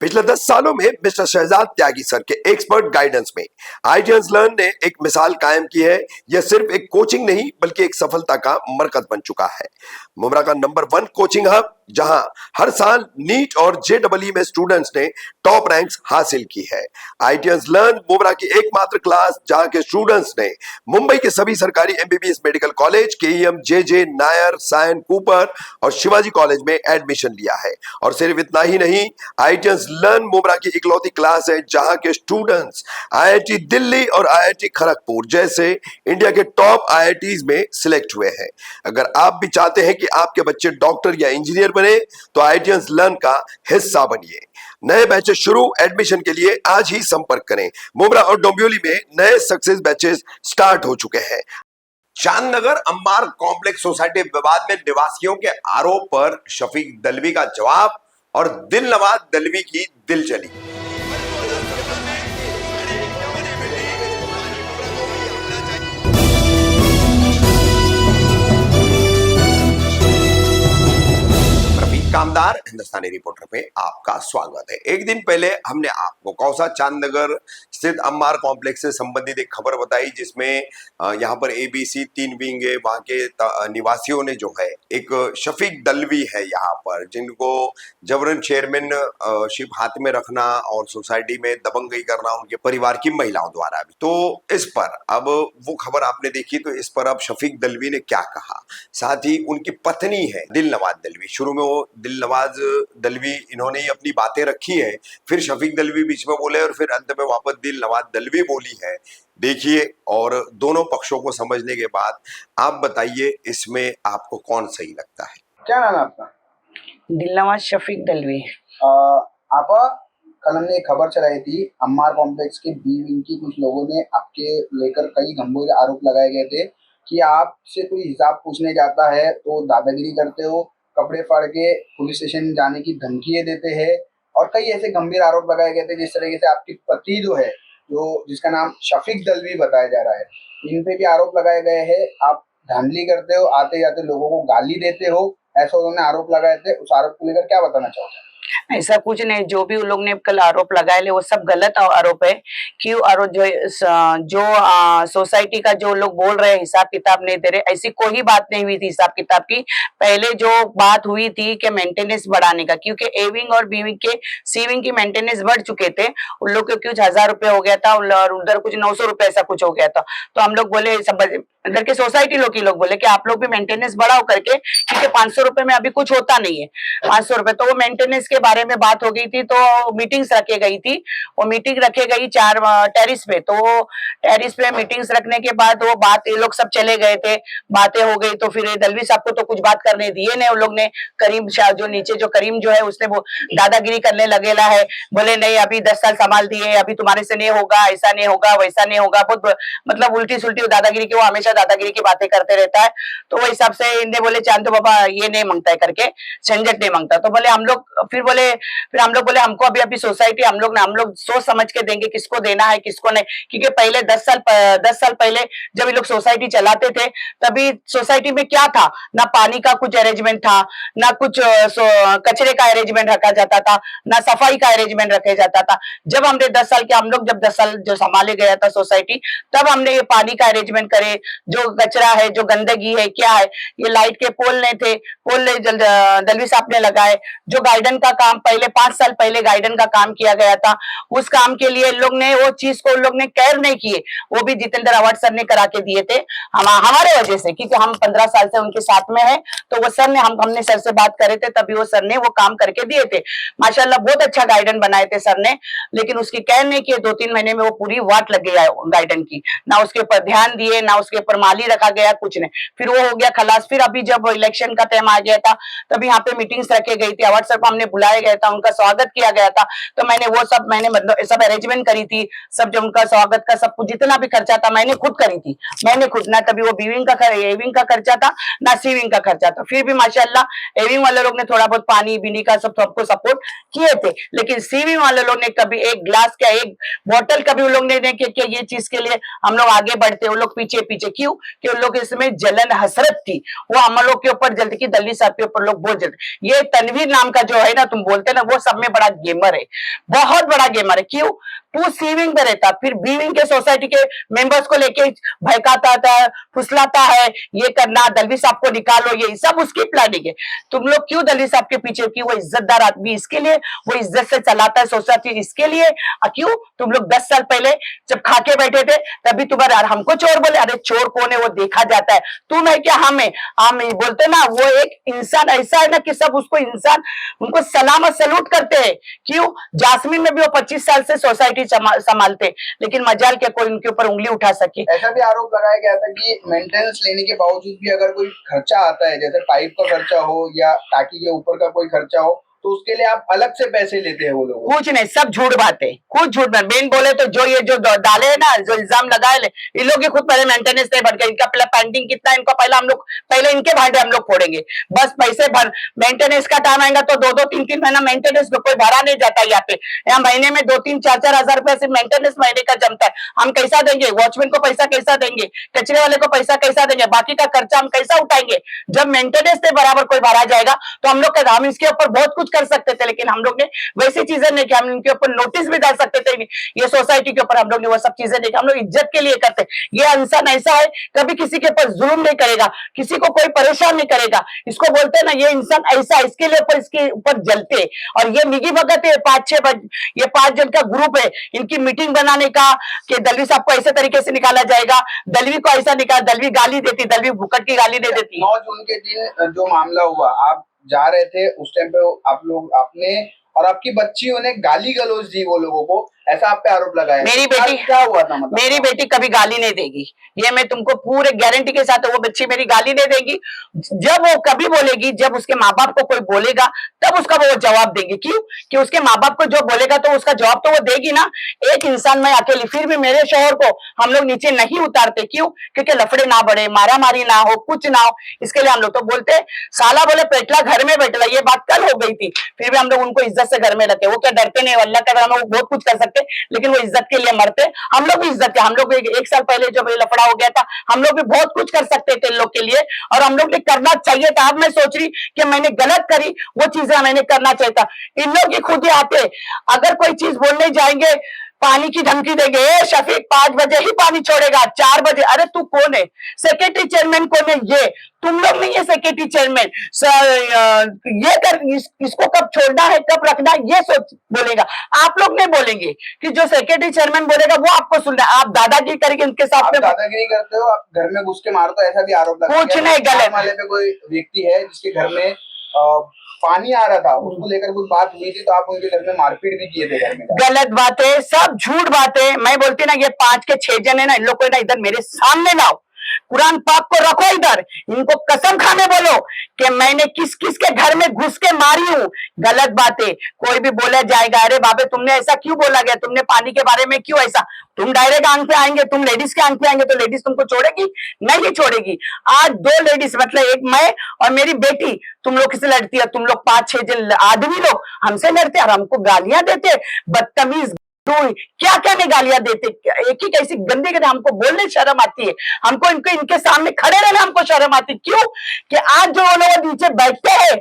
पिछले 10 सालों में मिस्टर शहजाद त्यागी सर के एक्सपर्ट गाइडेंस में आईटीएस लर्न ने एक मिसाल कायम की है। यह सिर्फ एक कोचिंग नहीं बल्कि एक सफलता का मरकज बन चुका है। मुब्रा का नंबर 1 कोचिंग हब, जहां हर साल नीट और जेईई में स्टूडेंट्स ने टॉप रैंक्स हासिल की है। आईटीएस लर्न मुब्रा की एकमात्र क्लास जहां के स्टूडेंट्स ने मुंबई के सभी सरकारी MBBS medical college, KEM, JJ, Nair, Sion, Cooper और शिवाजी कॉलेज में एडमिशन लिया है। और सिर्फ इतना ही नहीं, आईटीएस लर्न मुब्रा की इकलौती क्लास है जहां के स्टूडेंट्स आईआईटी दिल्ली और आईआईटी खड़गपुर जैसे इंडिया के टॉप आईआईटीज में सिलेक्ट हुए हैं। अगर आप भी चाहते हैं कि आपके बच्चे डॉक्टर या इंजीनियर बने तो आईटीएस लर्न का हिस्सा बनिए। नए बैचेस शुरू, एडमिशन के लिए आज ही संपर्क करें। मुब्रा और डोंबिवली में नए सक्सेस बैचेस स्टार्ट हो चुके हैं। चांदनगर अम्बार कॉम्प्लेक्स सोसाइटी विवाद में निवासियों के आरोप पर शफीक दलवी का जवाब और दिलनवाज दलवी की दिल जली। कामदार हिंदुस्तानी रिपोर्टर पे आपका स्वागत है। एक दिन पहले हमने आपको कौसा चांदनगर स्थित अम्बार कॉम्प्लेक्स से संबंधित एक खबर बताई, जिसमें यहाँ पर एबीसी 3 विंग है। वहां के निवासियों ने जो है एक शफीक दलवी है यहाँ पर, जिनको जबरन चेयरमैनशिप हाथ में रखना और सोसाइटी में दबंगई करना उनके परिवार की महिलाओं द्वारा भी। तो इस पर अब वो खबर आपने देखी, तो इस पर अब शफीक दलवी ने क्या कहा, साथ ही उनकी पत्नी है दिलनवाज दलवी। शुरू में वो दिलनवाज दलवी इन्होंने ही अपनी बातें रखी है, फिर शफीक दलवी बीच में बोले और फिर अंत में वापस दिलनवाज दलवी बोली है। देखिए और दोनों पक्षों को समझने के बाद आप बताइए इसमें आपको कौन सही लगता है। क्या नाम है आपका? दिलनवाज शफीक दलवी। आप कल हमने एक खबर चलाई थी, अम्मार कॉम्प्लेक्स के बी विंग की कुछ लोगों ने आपके लेकर कई गंभीर आरोप लगाए गए थे कि आपसे कोई हिसाब पूछने जाता है तो दादागिरी करते हो, कपड़े फाड़ के पुलिस स्टेशन जाने की धमकियां देते हैं और कई ऐसे गंभीर आरोप लगाए गए थे। जिस तरीके से आपकी पति जो है, जो जिसका नाम शफीक दलवी बताया जा रहा है, इन पे भी आरोप लगाए गए हैं। आप धांधली करते हो, आते जाते लोगों को गाली देते हो, ऐसा उन्होंने आरोप लगाए थे। उस आरोप को लेकर क्या बताना चाहोगे? ऐसा कुछ नहीं, जो भी उन लोग ने कल आरोप लगाए ले वो सब गलत आरोप है। क्यों आरोप जो सोसाइटी का जो लोग बोल रहे हैं हिसाब किताब नहीं दे रहे, ऐसी कोई बात नहीं हुई थी हिसाब किताब की। पहले जो बात हुई थी कि मेंटेनेंस बढ़ाने का, क्योंकि ए विंग और बी विंग के सी विंग की मेंटेनेंस बढ़ चुके थे। उन लोग को कुछ 1000 रुपए हो गया था और उधर कुछ 900 रुपए ऐसा कुछ हो गया था। तो हम लोग बोले, सब इधर के सोसाइटी लोग बोले कि आप लोग भी मेंटेनेंस बढ़ाओ करके, क्योंकि 500 रुपए में अभी कुछ होता नहीं है। 500 रुपए तो वो मेंटेनेंस के बारे में बात हो गई थी, तो मीटिंग्स रखे गई थी। वो मीटिंग रखे गई 4 टेरिस पे। तो टेरिस पे मीटिंग्स रखने के बाद वो बात, ये लोग सब चले गए थे, बातें हो गई। तो फिर दलवी साहब को तो कुछ बात करने दिए नहीं उन लोग ने। करीम शाह जो नीचे जो करीम जो है उसने वो दादागिरी करने लगेला है, बोले नहीं अभी 10 साल संभाल दिए, अभी तुम्हारे से नहीं होगा, ऐसा नहीं होगा, वैसा नहीं होगा। बहुत मतलब उल्टी सुल्टी दादागिरी की, वो हमेशा दादागिरी की बातें करते रहता है। तो वो हिसाब से इन्हें बोले चांदू बाबा ये नहीं मांगता है करके, झंझट नहीं मांगता। तो बोले हम लोग, फिर हम लोग बोले हमको अभी सोसाइटी हम लोग सोच समझ के देंगे किसको देना है किसको नहीं। क्योंकि पहले 10 साल पहले जब ये लोग सोसाइटी चलाते थे, तभी सोसाइटी में क्या था, ना पानी का कुछ अरेंजमेंट था, ना कुछ कचरे का अरेंजमेंट रखा जाता था, ना सफाई का अरेंजमेंट रखा जाता था। जब हमने 10 साल के, हम लोग जब 10 साल जो संभाले गया था सोसाइटी, तब हमने ये पानी का अरेंजमेंट करे, जो कचरा है, जो गंदगी है, क्या है। ये लाइट के पोल नहीं थे, पोल दलवी साहब ने लगाए। जो गार्डन का काम पहले 5 साल पहले गार्डन का काम किया गया था, उस काम के लिए लोग ने वो चीज को लोग ने केयर नहीं किए। वो भी जितेंद्र अवार्ड सर ने करा के दिए थे हमारे वजह से, क्योंकि हम 15 साल से उनके साथ में है। तो वो सर ने हमने सर से बात करे थे, तभी वो सर ने वो काम करके दिए थे। माशाल्लाह बहुत अच्छा गार्डन बनाए थे सर ने, लेकिन उसकी केयर नहीं किए। 2-3 महीने में वो पूरी वाट लग गया गार्डन की, ना उसके ऊपर ध्यान दिए, ना उसके ऊपर माली रखा गया, कुछ नहीं। फिर वो हो गया खलास। फिर अभी जब इलेक्शन का टाइम आ गया था, तभी यहाँ पे मीटिंग्स रखे गई थी, अवार्ड सर को हमने बुलाया गया था, उनका स्वागत किया गया था। तो मैंने वो सब मतलब सब अरेंजमेंट करी थी, सब जो उनका स्वागत का सब कुछ जितना भी खर्चा था मैंने खुद करी थी। मैंने खुद, ना तभी वो बीविंग का एविंग का खर्चा था, ना सीविंग का खर्चा था। फिर भी माशाल्लाह एविंग वाले लोग ने थोड़ा बहुत पानी बीनी का सब सबको सपोर्ट किए थे, लेकिन सीविंग वाले लोग ने कभी एक ग्लास का एक बोतल कभी उन लोग ने नहीं किया। ये चीज के लिए हम लोग आगे बढ़ते, वो लोग पीछे पीछे, क्यों? कि उन लोग इसमें जलन हसरत थी, वो हम लोग के ऊपर जलती, कि दलवी साहब के ऊपर लोग बहुत जलते। ये तनवीर नाम का जो है ना, तुम बोलते ना, वो सब में बड़ा गेमर है, बहुत बड़ा गेमर है। क्यों? तू सी विंग में रहता, फिर बी विंग के सोसाइटी के मेंबर्स को लेके भड़काता था, फुसलाता है, ये करना, दलवी साहब को निकालो, ये सब उसकी प्लानिंग है। तुम लोग क्यों दलवी साहब के पीछे? की वो इज्जतदार आदमी इसके लिए, वो इज्जत से चलाता है सोसाइटी इसके लिए। क्यों? तुम लोग 10 साल पहले जब खाके बैठे थे तभी तुम्हारे हमको चोर बोले, अरे चोर कौन है वो देखा जाता है, तुम है क्या हम है? हम बोलते ना, वो एक इंसान ऐसा है ना कि सब उसको इंसान, उनको सलाम और सलूट करते हैं। क्यों? जासमीन में भी वो 25 साल से सोसाइटी संभालते, लेकिन मजाल क्या कोई उनके ऊपर उंगली उठा सके। ऐसा भी आरोप लगाया गया था कि मेंटेनेंस लेने के बावजूद भी अगर कोई खर्चा आता है, जैसे पाइप का खर्चा हो या टाकी के ऊपर का कोई खर्चा हो, तो उसके लिए आप अलग से पैसे लेते हैं वो लोग। कुछ नहीं, सब झूठ बातें, खुद झूठ बात। मेन बोले तो जो ये जो डाले है ना, जो इल्जाम लगाए इन लोग खुद पहले मेंटेनेंस नहीं भर के, इनका पहले पेंडिंग कितना, इनको पहले हम लोग, पहले इनके भांडे हम लोग फोड़ेंगे, बस पैसे भर। मेंटेनेंस का टाइम आएगा तो 2-2, 3-3 महीना मेंटेनेंस में कोई भरा नहीं जाता यहाँ पे। यहाँ महीने में 2-3, 4-4 हजार रुपया सिर्फ मेंटेनेंस महीने का जमता है। हम कैसा देंगे? वॉचमैन को पैसा कैसा देंगे? कचरे वाले को पैसा कैसा देंगे? बाकी का खर्चा हम कैसा उठाएंगे? जब मेंटेनेंस से बराबर कोई भरा जाएगा तो हम लोग हम इसके ऊपर बहुत कुछ कर सकते थे, लेकिन हम लोग ने वैसी चीजें नहीं कि हम इनके ऊपर नोटिस भी डाल सकते थे, ये सोसाइटी के ऊपर हम लोग ने वो सब चीजें नहीं, हम लोग इज्जत के लिए करते। ये इंसान ऐसा है, कभी किसी के ऊपर जुल्म नहीं करेगा, किसी को कोई परेशान नहीं करेगा। इसको बोलते हैं ना, ये इंसान ऐसा, इसके लिए ऊपर, इसके ऊपर जलते। और ये मिगी भगत है, 5-6 ये 5 जन का ग्रुप है, इनकी मीटिंग बनाने का कि दलवी साहब को ऐसे तरीके से निकाला जाएगा, दलवी को ऐसा निकाला, दलवी गाली देती, दलवी भुकट की गाली नहीं देती। 9 जून के दिन जो मामला हुआ, आप जा रहे थे उस टाइम पे, आप लोग, आपने और आपकी बच्चियों ने गाली गलौज दी वो लोगों को, ऐसा आप पे आरोप लगाया। मेरी बेटी, क्या हुआ था? मतलब मेरी बेटी कभी गाली नहीं देगी, ये मैं तुमको पूरे गारंटी के साथ, वो बच्ची मेरी गाली नहीं देगी। जब वो कभी बोलेगी, जब उसके माँ बाप को कोई बोलेगा तब उसका वो जवाब देंगे। क्यों? कि उसके माँ बाप को जो बोलेगा तो उसका जवाब तो वो देगी ना। एक इंसान मैं अकेली, फिर भी मेरे शोहर को हम लोग नीचे नहीं उतारते। क्यों? क्योंकि लफड़े ना बढ़े, मारा मारी ना हो, कुछ ना हो, इसके लिए हम लोग तो बोलते। साला बोले पेटला घर में बैठला, ये बात कल हो गई थी, फिर भी हम लोग उनको इज्जत से घर में रखे। वो क्या डरते नहीं? अल्लाह का हम लोग बहुत कुछ कर सकते, लेकिन वो इज्जत के लिए मरते। हम लोग भी इज्जत के, हम लोग एक साल पहले जब ये लफड़ा हो गया था, हम लोग भी बहुत कुछ कर सकते थे लोग के लिए, और हम लोग ने करना चाहिए था। अब मैं सोच रही कि मैंने गलत करी, वो चीजें मैंने करना चाहिए था। इन लोग ही खुद ही आते, अगर कोई चीज बोलने जाएंगे पानी की धमकी देंगे, ए शफीक 5 बजे ही पानी छोड़ेगा, 4 बजे। अरे तू कौन है? सेक्रेटरी चेयरमैन कौन है? ये तुम लोग नहीं है सेक्रेटरी चेयरमैन। ये कर, इसको कब छोड़ना है, कब रखना है, ये सोच बोलेगा। आप लोग नहीं बोलेंगे, कि जो सेक्रेटरी चेयरमैन बोलेगा वो आपको सुनना है। आप दादागिरी करेंगे उनके साथ में, दादागिरी करते हो, आप घर में घुस के मारते हो, ऐसा भी आरोप लगा। कुछ नहीं, गलत वाले पे कोई व्यक्ति है जिसके घर में पानी आ रहा था, उसको लेकर कुछ बात हुई थी, तो आप उनके घर में मारपीट भी किए थे घर में। गलत बात है, सब झूठ बात है। मैं बोलती ना, ये 5 के 6 जन है ना, इन लोग को ना इधर मेरे सामने लाओ, कुरान पाक को रखो इधर, इनको कसम खाने बोलो कि मैंने किस किस के घर में घुस के मारी हूं। गलत बात है, कोई भी बोला जाएगा, अरे बाबे तुमने ऐसा क्यों बोला गया, तुमने पानी के बारे में क्यों ऐसा, तुम डायरेक्ट आंख पे आएंगे, तुम लेडीज के आंख पे आएंगे तो लेडीज तुमको छोड़ेगी? नहीं छोड़ेगी। आज 2 लेडीज, मतलब एक मैं और मेरी बेटी, तुम लोग किससे लड़ती है? तुम लोग 5-6 जन आदमी लोग हमसे लड़ते और हमको गालियां देते, बदतमीज, क्या क्या नहीं गालियां देते, एक ही कैसी गंदी गंदी, हमको बोलने शर्म आती है, हमको इनके सामने खड़े रहना हमको शर्म आती। क्यों? कि आज जो लोग नीचे बैठते हैं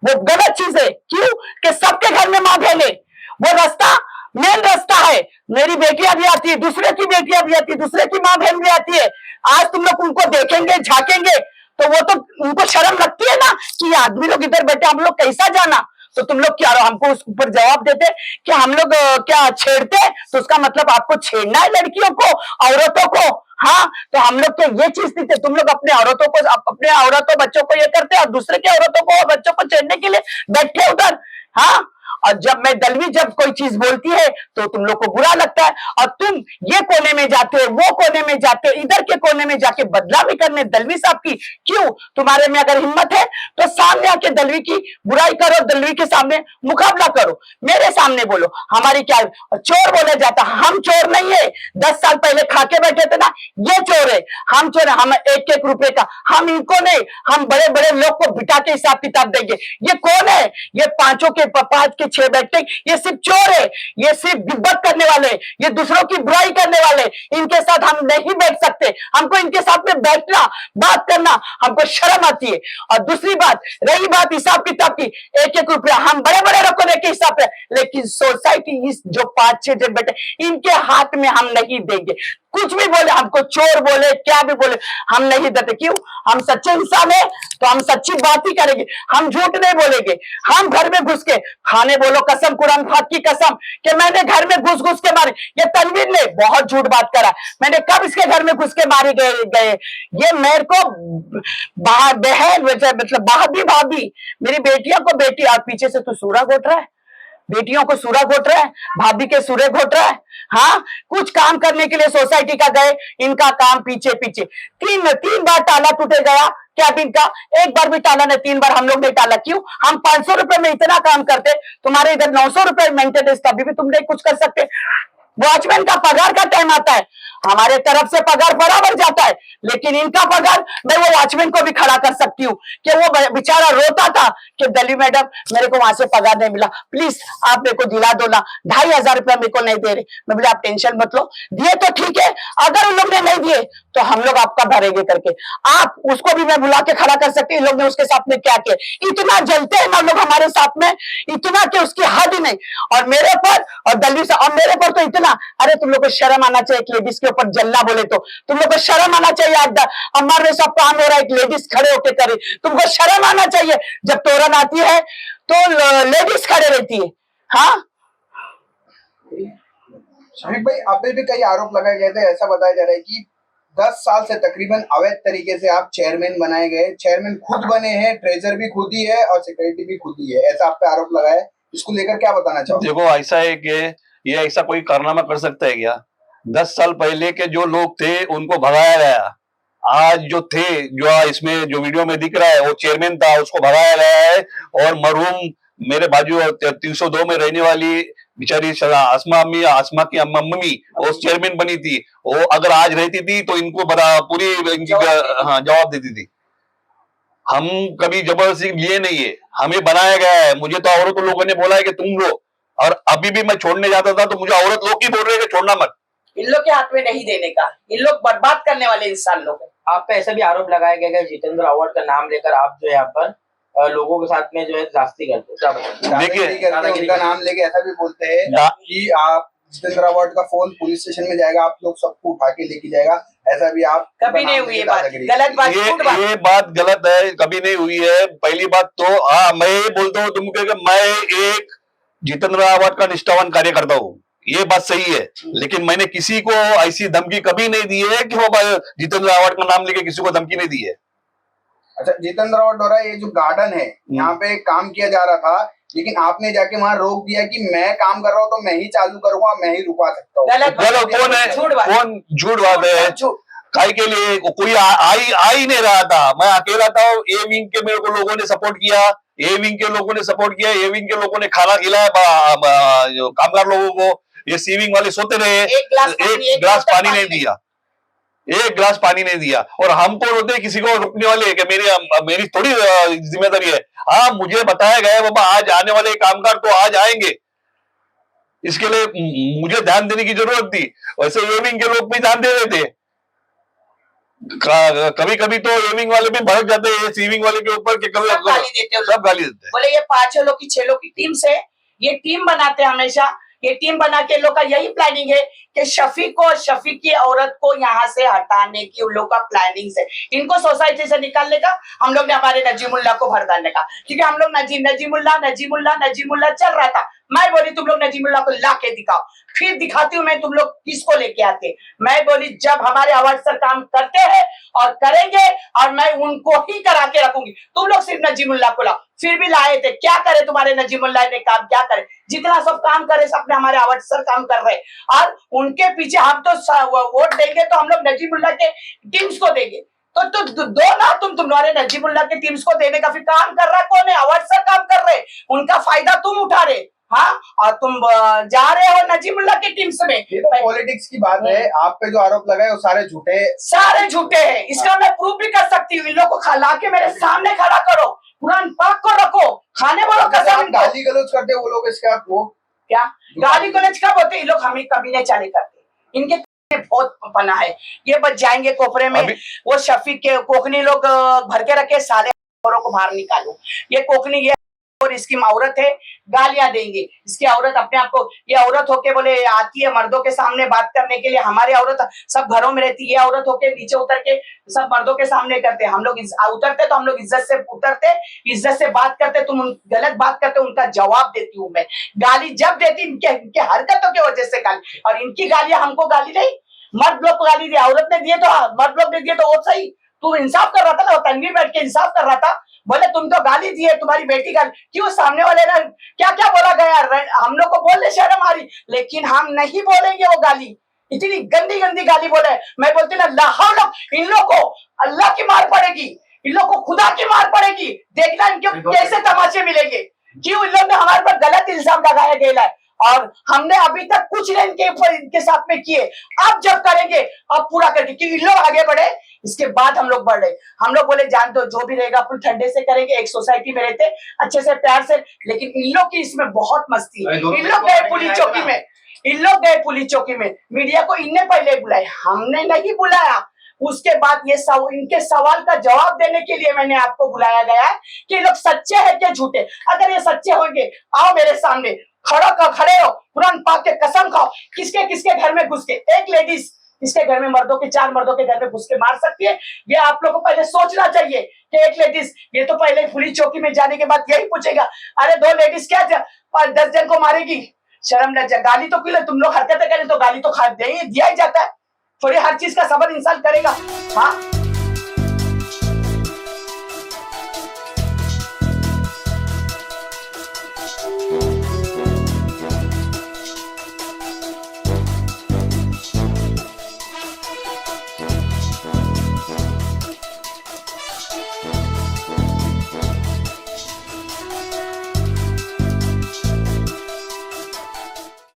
वो गलत चीज है। क्यों? कि सबके घर में माँ बहने, वो रास्ता मेन रास्ता है। मेरी बेटियां भी आती है, दूसरे की बेटियां भी आती है, दूसरे की माँ बहन भी आती है। आज तुम लोग उनको देखेंगे, झाकेंगे तो वो तो उनको शर्म लगती है ना, कि ये आदमी लोग इधर बैठे, हम लोग कैसा जाना। तो तुम लोग क्या हमको उस ऊपर जवाब देते कि हम लोग क्या छेड़ते, तो उसका मतलब आपको छेड़ना है लड़कियों को, औरतों को। हाँ, तो हम लोग तो ये चीज थी, तुम लोग अपने औरतों को, अपने औरतों बच्चों को ये करते और दूसरे के औरतों को बच्चों को छेड़ने के लिए बैठे उधर। हाँ, और जब मैं दलवी जब कोई चीज बोलती है तो तुम लोग को बुरा लगता है, और तुम ये कोने में जाते हो, वो कोने में जाते हो, इधर के कोने में जाके बदनामी करने दलवी साहब की। क्यों? तुम्हारे में अगर हिम्मत है तो सामने आके दलवी की बुराई करो, दलवी के सामने मुकाबला करो, मेरे सामने बोलो। हमारी क्या चोर बोला जाता? हम चोर नहीं है, 10 साल पहले खाके बैठे थे ना, ये चोर है, हम चोर है। हम 1-1 रुपए का, हम इनको नहीं, हम बड़े बड़े लोग को बिठा के हिसाब किताब देंगे। ये कौन है? ये 5 के छह बैठते, ये सिर्फ चोर है, ये सिर्फ गिब्बत करने वाले, ये दूसरों की बुराई करने वाले, इनके साथ हम नहीं बैठ सकते। हमको इनके साथ में बैठना, बात करना हमको शर्म आती है। और दूसरी बात, रही बात हिसाब किताब की, एक एक रुपया हम बड़े बड़े रखो देखे हिसाब है, लेकिन सोसाइटी इस जो 5-6 जन बैठे इनके हाथ में हम नहीं देंगे। कुछ भी बोले, हमको चोर बोले, क्या भी बोले, हम नहीं देते। क्यों? हम सच्चे इंसान है तो हम सच्ची बात ही करेंगे, हम झूठ नहीं बोलेंगे। हम घर में घुस के खाने बोलो कसम, कुरान पाक की कसम कि मैंने घर में घुस घुस के मारे, ये तनवीर ने बहुत झूठ बात करा, मैंने कब इसके घर में घुस के मारे गए। ये मेरे को बहन मतलब भाभी मेरी बेटियों को, बेटी आप पीछे से तू सूरा घोट रहा है, बेटियों को सूरा घोट रहा है, भाभी के सूरे घोट रहा है। हाँ, कुछ काम करने के लिए सोसाइटी का गए, इनका काम पीछे पीछे। तीन बार ताला टूटे गया कैबिन का, एक बार भी ताला नहीं, 3 बार हम लोग नहीं ताला। क्यों? हम 500 रुपए में इतना काम करते, तुम्हारे इधर 900 रुपए मेंटेनेंस, तभी भी तुम नहीं कुछ कर सकते। वॉचमैन का पगार का टाइम आता है, हमारे तरफ से पगार बराबर जाता है, लेकिन इनका पगार, मैं वो वॉचमैन को भी खड़ा कर सकती हूँ कि वो बेचारा रोता था कि दली मैडम मेरे को वहां से पगार नहीं मिला, प्लीज आप मेरे को दिला दो ना, 2500 रुपया मेरे को नहीं दे रहे। मैं बोले आप टेंशन मत लो, दिए तो ठीक है, अगर उन लोग ने नहीं दिए तो हम लोग आपका भरेंगे करके। आप उसको भी मैं बुला के खड़ा कर सकती, इन लोग ने उसके साथ में क्या किया, इतना जलते हैं ना लोग हमारे साथ में, इतना कि उसकी हद नहीं। और मेरे पर और दली से, और मेरे पर तो इतना, अरे तुम लोग को शर्म आना चाहिए, एक लेडीज के ऊपर जलना बोले तो तुम लोग को शर्म आना चाहिए। अम्मार में सब काम हो रहा है, एक लेडीज खड़े होके करे, तुमको शर्म आना चाहिए। जब तोरन आती है तो लेडीज खड़े रहती है। हाँ शफीक भाई, आप पे भी कई आरोप लगाए गए थे, ऐसा बताया जा रहा है कि 10 साल से तकरीबन अवैध तरीके से आप चेयरमैन बनाए गए, चेयरमैन खुद बने हैं, ट्रेजर भी खुद ही है और सेक्रेटरी भी खुद ही है, ऐसा आप पे आरोप लगा है, इसको लेकर क्या बताना चाहोगे? देखो, ऐसा है कि ये ऐसा कोई कारनामा कर सकता है क्या? 10 साल पहले के जो लोग थे उनको भगाया गया, आज जो थे, जो इसमें जो वीडियो में दिख रहा है वो चेयरमैन था, उसको भगाया गया है। और मरहूम मेरे बाजू 302 में रहने वाली बेचारी आसमा की मम्मी वो चेयरमैन बनी थी, वो अगर आज रहती थी तो इनको बड़ा पूरी इनकी जवाब देती थी। हम कभी जबरदस्ती लिए नहीं है, हमें बनाया गया है। मुझे तो औरत लोगों ने बोला है कि तुम लो, और अभी भी मैं छोड़ने जाता था तो मुझे औरत लोग ही बोल रहे हैं कि छोड़ना मत। इन लोग के हाथ में नहीं देने का, इन लोग बर्बाद करने वाले इंसान लोग हैं। आप पे ऐसा भी आरोप लगाया गया है जितेंद्र अवार्ड का नाम लेकर आप जो है यहाँ पर लोगों के साथ में जो है जास्ती करते हैं, क्या बताएं? देखिए, उनका नाम लेके ऐसा भी बोलते हैं कि आप जितेंद्र अवार्ड का फोन पुलिस स्टेशन में जाएगा, आप लोग सबको उठा के लेके जाएगा, ऐसा भी आप कभी नहीं हुई, ये बात गलत बात, झूठ बात। ये बात गलत है, कभी नहीं हुई है। पहली बात तो मैं ये बोलता हूँ तुमको कि मैं एक जितेंद्र अवार्ड का निष्ठावान कार्यकर्ता हूँ, ये बात सही है, लेकिन मैंने किसी को ऐसी धमकी कभी नहीं दी है कि वो जितेंद्र अवार्ड का नाम लेके किसी को धमकी नहीं दी है। अच्छा, जितेंद्र अवार्ड द्वारा ये जो गार्डन है यहाँ पे काम किया जा रहा था, लेकिन आपने जाके वहां रोक दिया कि मैं काम कर रहा हूँ तो मैं ही चालू करूंगा, मैं ही रुकवा सकता हूँ। कौन है? कौन झूठ बात है? काय के लिए कोई आ ही नहीं रहा था, मैं अकेला था। ए विंग के मेरे को लोगों ने सपोर्ट किया, ए विंग के लोगों ने सपोर्ट किया, ए विंग के लोगों ने खाना खिलाया कामगार लोगों को। ये सी विंग वाले सोते रहे, एक गिलास पानी नहीं दिया, एक गिलास पानी नहीं दिया। और हम कौन होते हैं किसी को रुकने वाले कि मेरी थोड़ी जिम्मेदारी है। हाँ, मुझे बताया गया बाबा आज आने वाले कामगार तो आज आएंगे, इसके लिए मुझे ध्यान देने की जरूरत थी। वैसे ए विंग के लोग भी ध्यान दे रहे थे, कभी कभी तो ए विंग वाले भी भड़क जाते हैं सी विंग वाले के ऊपर कि कभी सब गाली देते हैं। बोले ये 5 लोग की 6 लोग की टीम से, ये टीम बनाते हैं हमेशा, ये टीम बना के लोग का यही प्लानिंग है कि शफीक की औरत को यहाँ से हटाने की उन लोग का प्लानिंग से, इनको सोसाइटी से निकालने का, हम लोग ने हमारे नजीमुल्ला को भर डालने का, क्योंकि हम लोग नजीमुल्ला चल रहा था। मैं बोली तुम लोग नजीमुल्ला को ला के दिखाओ, फिर दिखाती हूँ मैं तुम लोग किसको लेके आते। मैं बोली जब हमारे अवार्ड सर काम करते हैं और करेंगे और मैं उनको ही करा के रखूंगी, तुम लोग सिर्फ नजीमुल्ला को लाओ। फिर भी लाए थे, क्या करे तुम्हारे नजीमुल्ला ने काम, क्या करे, जितना सब काम करे सब हमारे अवार्ड सर काम कर रहे, और उनके पीछे हम तो वोट देंगे तो हम लोग नजीमुल्ला के टीम्स को देंगे। तो दो ना, तुम्हारे नजीमुल्ला के टीम्स को देने का फिर काम कर रहा कौन है? अवार्ड सर काम कर रहे, उनका फायदा तुम उठा रहे। हाँ, और तुम जा रहे हो नजीमुल्ला की टीम्स में। ये तो पॉलिटिक्स की बात है, आप पे जो आरोप लगाए वो सारे झूठे हैं। इसका मैं प्रूफ भी कर सकती हूँ, इन लोग को ला के मेरे सामने खड़ा करो, कुरान पाक को रखो, खाने बोलो कसम आप इनको। गाली गलौज करते हैं वो लोग इसके आप वो क्या गाली गलौज कब होते? ये लोग हमें कभी नहीं चाले करते, इनके बहुत पना है। ये बच जाएंगे कोपरे में। अभी- वो शफीक के कोकनी लोग भर के रखे, साले औरों को बाहर निकालो। ये कोकनी ये और इसकी औरत है, गालियां देंगे। इसकी औरत अपने आप को, ये औरत होके बोले आती है मर्दों के सामने बात करने के लिए। हमारी औरत सब घरों में रहती है, ये औरत होके नीचे उतर के सब मर्दों के सामने करते हैं। हम लोग उतरते तो हम लोग इज्जत से उतरते, इज्जत से बात करते। तुम गलत बात करते, उनका जवाब देती हूँ मैं। गाली जब देती इनके हरकतों की वजह से गाली, और इनकी गालियां हमको गाली नहीं, मर्द लोग को गाली दी, औरत ने दिए तो मर्द लोग ने दिए तो वो सही। तू इंसाफ कर रहा था ना, तनवीर बैठ के इंसाफ कर रहा था, बोले तुम तो गाली दिए, तुम्हारी बेटी का क्यों सामने वाले ने क्या क्या बोला गया, हम लोग को बोलने शर्म आ रही, लेकिन हम नहीं बोलेंगे वो गाली। इतनी गंदी गंदी गाली बोले। मैं बोलती ना इन लोग को अल्लाह की मार पड़ेगी, इन लोग को खुदा की मार पड़ेगी। देखना इनके कैसे तमाशे मिलेंगे। क्यों इन लोग ने हमारे पर गलत इल्जाम लगाया गया है, और हमने अभी तक कुछ नहीं इनके साथ में किए। अब जब करेंगे अब पूरा करके, क्योंकि इन लोग आगे बढ़े, इसके बाद हम लोग बढ़ रहे। हम लोग बोले जान दो जो भी रहेगा अपन ठंडे से करेंगे, एक सोसाइटी में रहते अच्छे से प्यार से। लेकिन इन लोग की इसमें बहुत मस्ती। इन लोग गए पुलिस चौकी में, इन लोग गए पुलिस चौकी में, मीडिया को इनने पहले बुलाया, हमने नहीं बुलाया। उसके बाद ये इनके सवाल का जवाब देने के लिए मैंने आपको बुलाया गया है कि ये लोग सच्चे हैं क्या झूठे। अगर ये सच्चे होंगे आओ मेरे सामने, खड़े हो, कुरान पाक के कसम खाओ। किसके किसके घर में घुस के, एक लेडीज इसके घर में मर्दों के, 4 मर्दों के घर में घुस के मार सकती है? ये आप लोग को पहले सोचना चाहिए कि एक लेडीज, ये तो पहले पुलिस चौकी में जाने के बाद यही पूछेगा, अरे 2 लेडीज क्या 10 जन को मारेगी? शर्म लज्जा। गाली तो क्यों, तुम लोग हरकतें करें तो गाली तो दिया ही जाता है। थोड़ी हर चीज का सबर इंसान करेगा। हाँ